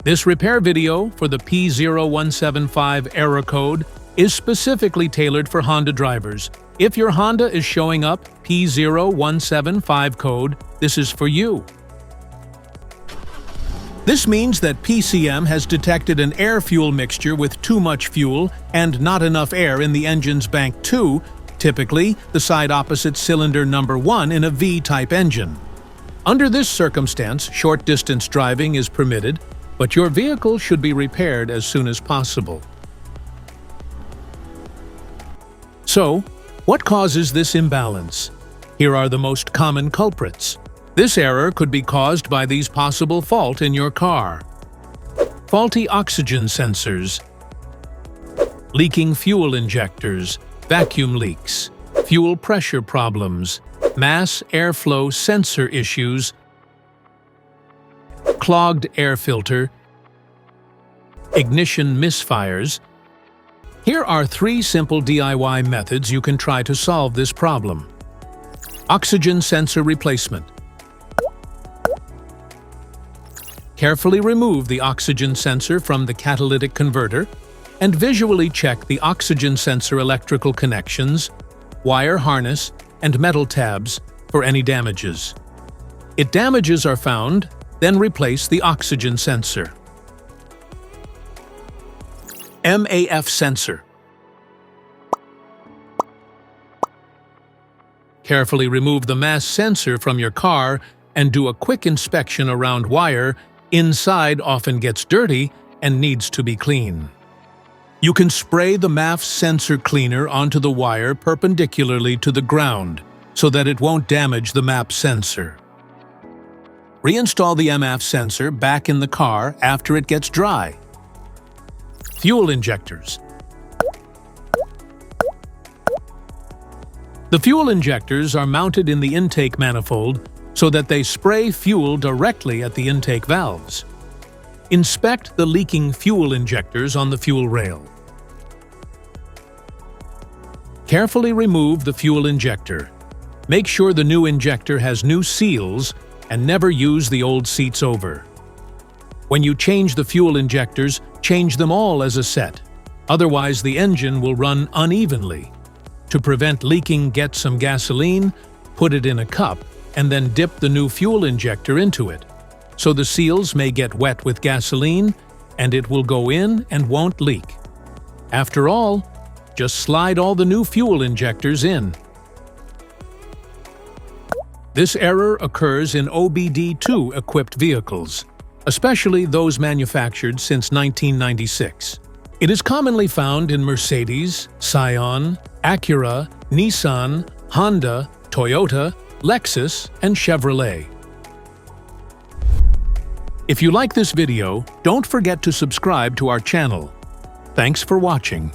This repair video for the P0175 error code is specifically tailored for Honda drivers. If your Honda is showing up P0175 code, this is for you. This means that PCM has detected an air-fuel mixture with too much fuel and not enough air in the engine's bank 2, typically the side opposite cylinder number 1 in a V-type engine. Under this circumstance, short-distance driving is permitted, but your vehicle should be repaired as soon as possible. So, what causes this imbalance? Here are the most common culprits. This error could be caused by these possible faults in your car: faulty oxygen sensors, leaking fuel injectors, vacuum leaks, fuel pressure problems, mass airflow sensor issues, clogged air filter, ignition misfires. Here are 3 simple DIY methods you can try to solve this problem. Oxygen sensor replacement. Carefully remove the oxygen sensor from the catalytic converter and visually check the oxygen sensor electrical connections, wire harness, and metal tabs for any damages. If damages are found, then replace the oxygen sensor. MAF Sensor. Carefully remove the MAF sensor from your car and do a quick inspection around wire. Inside often gets dirty and needs to be clean. You can spray the MAF sensor cleaner onto the wire perpendicularly to the ground so that it won't damage the MAF sensor. Reinstall the MAF sensor back in the car after it gets dry. Fuel injectors. The fuel injectors are mounted in the intake manifold so that they spray fuel directly at the intake valves. Inspect the leaking fuel injectors on the fuel rail. Carefully remove the fuel injector. Make sure the new injector has new seals and never use the old seats over. When you change the fuel injectors, change them all as a set. Otherwise, the engine will run unevenly. To prevent leaking, get some gasoline, put it in a cup, and then dip the new fuel injector into it, so the seals may get wet with gasoline and it will go in and won't leak. After all, just slide all the new fuel injectors in. This error occurs in OBD2 equipped vehicles, especially those manufactured since 1996. It is commonly found in Mercedes, Scion, Acura, Nissan, Honda, Toyota, Lexus, and Chevrolet. If you like this video, don't forget to subscribe to our channel. Thanks for watching.